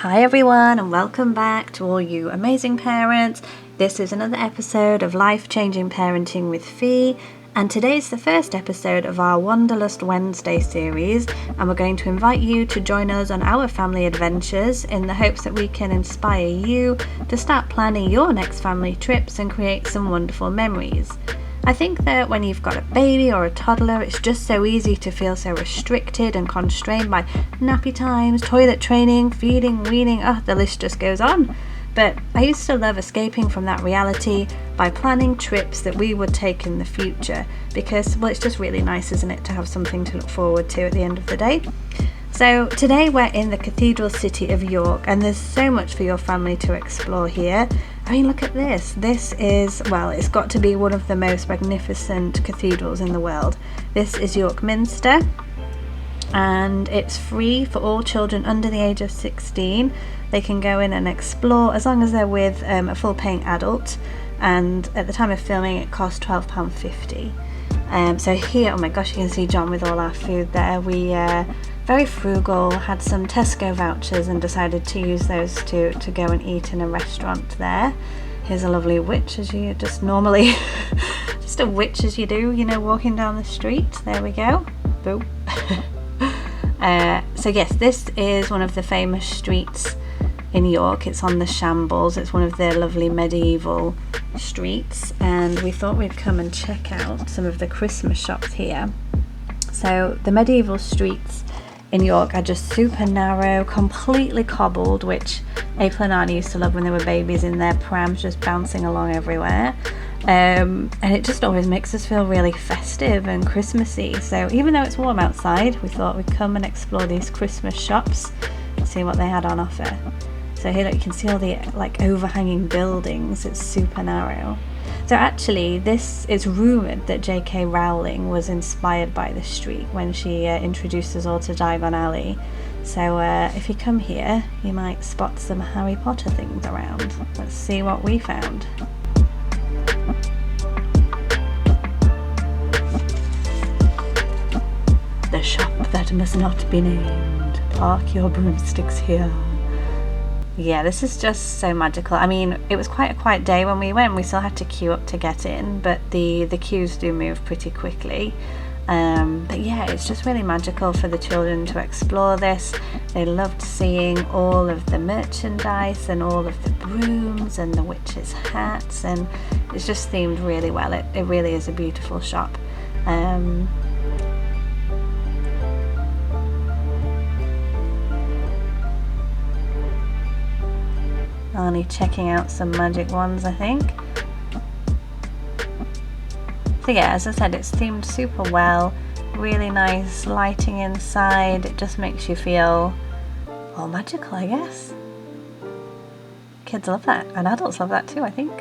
Hi everyone, and welcome back to all you amazing parents. This is another episode of Life Changing Parenting with Fee, and today's the first episode of our Wanderlust Wednesday series, and we're going to invite you to join us on our family adventures in the hopes that we can inspire you to start planning your next family trips and create some wonderful memories. I think that when you've got a baby or a toddler, it's just so easy to feel so restricted and constrained by nappy times, toilet training, feeding, weaning, the list just goes on. But I used to love escaping from that reality by planning trips that we would take in the future because, well, it's just really nice, isn't it, to have something to look forward to at the end of the day. So today we're in the cathedral city of York, and there's so much for your family to explore here. I mean, look at this. This is, well, it's got to be one of the most magnificent cathedrals in the world. This is York Minster, and it's free for all children under the age of 16. They can go in and explore as long as they're with a full paying adult, and at the time of filming it cost £12.50. So here, oh my gosh, you can see John with all our food there. We very frugal, had some Tesco vouchers and decided to use those to go and eat in a restaurant there. Here's a lovely witch as you just normally, just a witch as you do, you know, walking down the street. There we go. Boo. So yes, this is one of the famous streets in York. It's on the Shambles. It's one of the lovely medieval streets, and we thought we'd come and check out some of the Christmas shops here. So the medieval streets in York are just super narrow, completely cobbled, which April and Arnie used to love when they were babies in their prams just bouncing along everywhere. And it just always makes us feel really festive and Christmassy. So even though it's warm outside, we thought we'd come and explore these Christmas shops and see what they had on offer. So here, look, you can see all the like overhanging buildings. It's super narrow. So actually, this is rumoured that J.K. Rowling was inspired by this street when she introduced us all to Diagon Alley. So if you come here, you might spot some Harry Potter things around. Let's see what we found. The shop that must not be named. Park your broomsticks here. Yeah, this is just so magical. I mean, it was quite a quiet day when we went. We still had to queue up to get in, but the queues do move pretty quickly. But yeah, it's just really magical for the children to explore this. They loved seeing all of the merchandise and all of the brooms and the witches' hats, and it's just themed really well. It really is a beautiful shop. Arnie checking out some magic wands, I think. So yeah, as I said, it's themed super well. Really nice lighting inside. It just makes you feel, well, magical, I guess. Kids love that, and adults love that too, I think.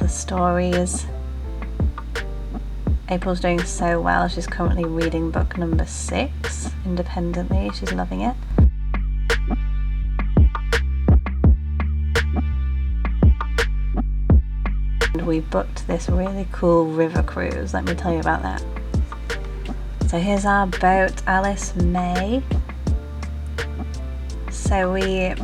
Stories. April's doing so well. She's currently reading book number 6 independently. She's loving it. And we booked this really cool river cruise. Let me tell you about that. So here's our boat, Alice May. So we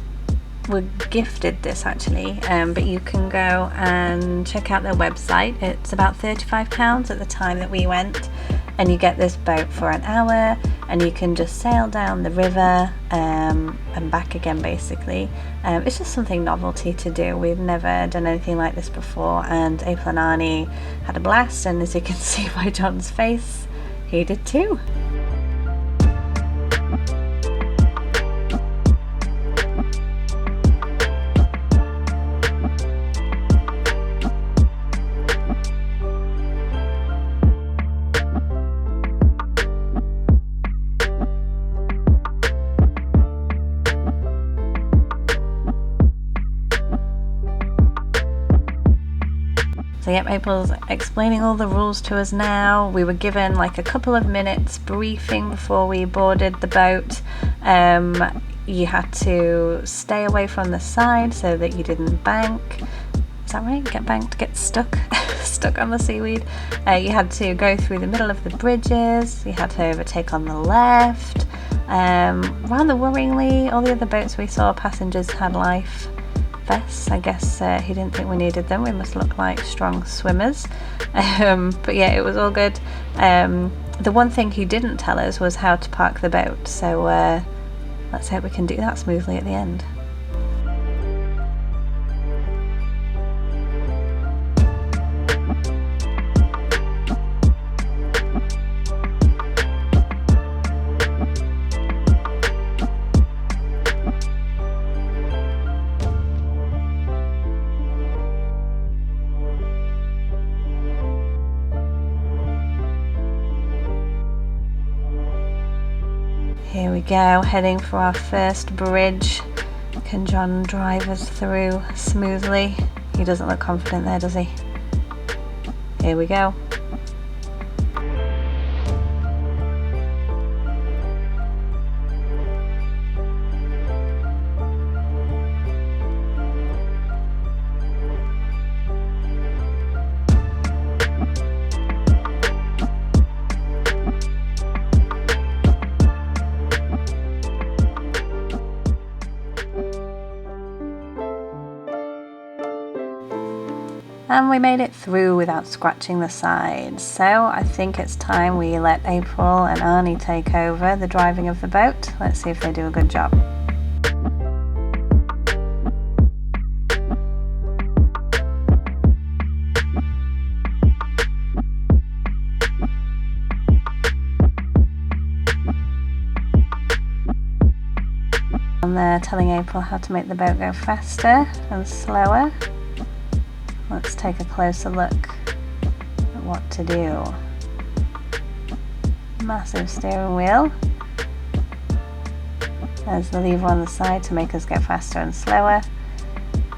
were gifted this actually, but you can go and check out their website. It's about £35 at the time that we went, and you get this boat for an hour and you can just sail down the river and back again basically. It's just something novelty to do. We've never done anything like this before, and April and Arnie had a blast, and as you can see by John's face, he did too. So yep, April's explaining all the rules to us now. We were given like a couple of minutes briefing before we boarded the boat. You had to stay away from the side so that you didn't bank. Is that right? Get banked, get stuck, stuck on the seaweed. You had to go through the middle of the bridges. You had to overtake on the left. Rather worryingly, all the other boats we saw, passengers had life vests. I guess he didn't think we needed them. We must look like strong swimmers. But yeah, it was all good. The one thing he didn't tell us was how to park the boat, so let's hope we can do that smoothly at the end. Here we go, heading for our first bridge. Can John drive us through smoothly? He doesn't look confident there, does he? Here we go. And we made it through without scratching the sides. So I think it's time we let April and Arnie take over the driving of the boat. Let's see if they do a good job. And they're telling April how to make the boat go faster and slower. Let's take a closer look at what to do. Massive steering wheel. There's the lever on the side to make us go faster and slower.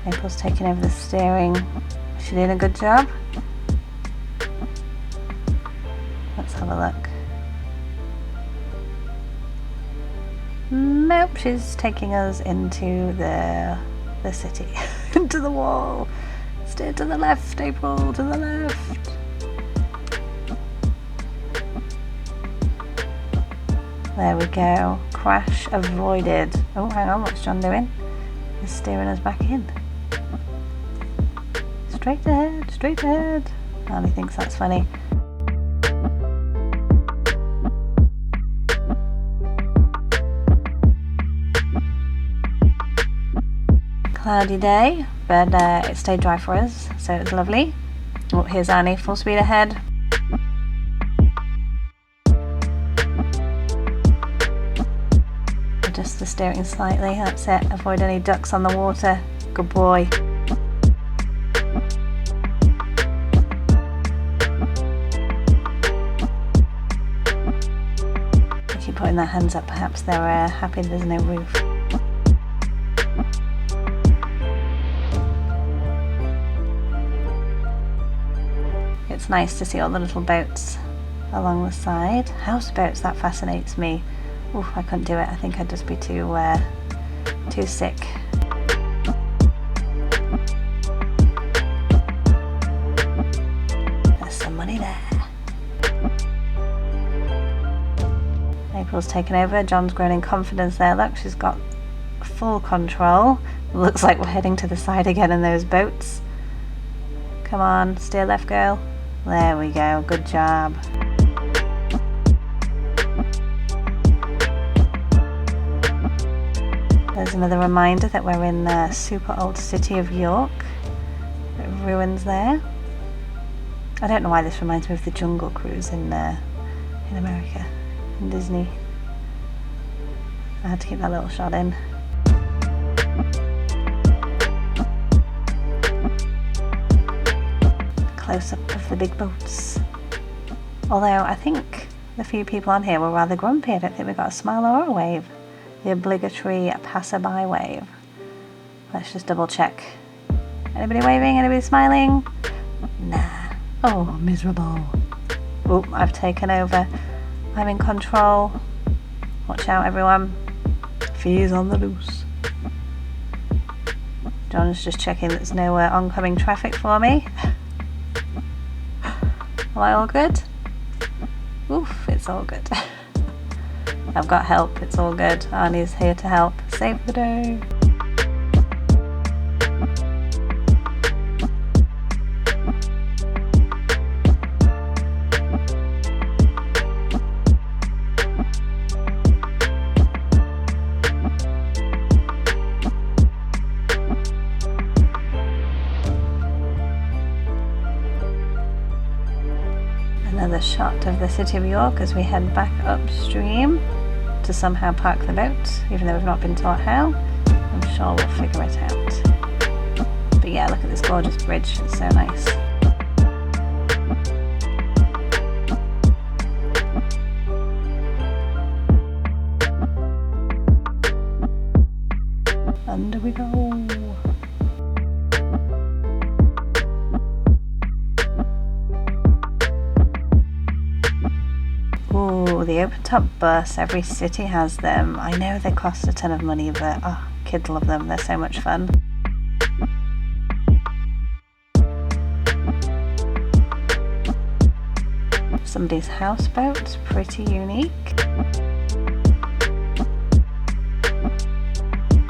April's taking over the steering. Is she doing a good job? Let's have a look. Nope, she's taking us into the city, into the wall. Steer to the left, April, to the left. There we go. Crash avoided. Oh, hang on, what's John doing? He's steering us back in. Straight ahead, straight ahead. Arnie thinks that's funny. Cloudy day, but it stayed dry for us, so it was lovely. Oh, here's Annie, full speed ahead. Adjust the steering slightly, that's it. Avoid any ducks on the water. Good boy. They keep putting their hands up, perhaps they're happy there's no roof. It's nice to see all the little boats along the side. Houseboats, that fascinates me. Oof, I couldn't do it. I think I'd just be too sick. There's some money there. April's taken over. John's grown in confidence there. Look, she's got full control. Looks like we're heading to the side again in those boats. Come on, steer left, girl. There we go, good job. There's another reminder that we're in the super old city of York. Bit of ruins there. I don't know why this reminds me of the Jungle Cruise in America, in Disney. I had to keep that little shot in. Close-up of the big boats. Although I think the few people on here were rather grumpy. I don't think we got a smile or a wave. The obligatory passerby wave. Let's just double check. Anybody waving? Anybody smiling? Nah. Oh, miserable. Oh, I've taken over. I'm in control. Watch out, everyone. Fee's on the loose. John's just checking there's no oncoming traffic for me. Am I all good? Oof, it's all good. I've got help, it's all good. Arnie's here to help. Save the day. Another shot of the city of York as we head back upstream to somehow park the boat, even though we've not been taught how. I'm sure we'll figure it out. But yeah, look at this gorgeous bridge, it's so nice. Under we go. Ooh, the open top bus, every city has them. I know they cost a ton of money, but oh, kids love them, they're so much fun. Somebody's houseboat, pretty unique.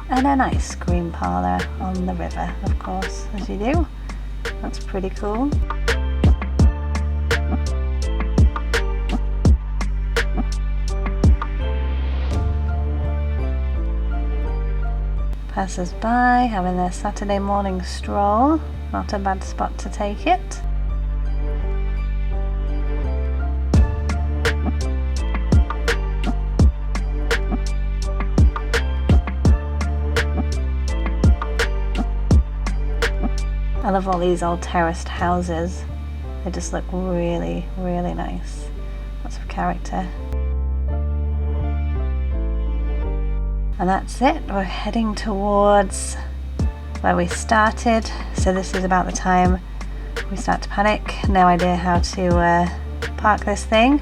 And an ice cream parlour on the river, of course, as you do. That's pretty cool. Passers by having their Saturday morning stroll. Not a bad spot to take it. I love all these old terraced houses. They just look really, really nice. Lots of character. And that's it, we're heading towards where we started. So this is about the time we start to panic. No idea how to park this thing.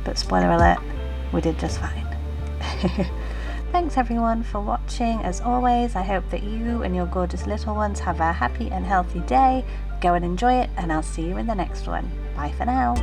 But spoiler alert, we did just fine. Thanks everyone for watching. As always, I hope that you and your gorgeous little ones have a happy and healthy day. Go and enjoy it, and I'll see you in the next one. Bye for now.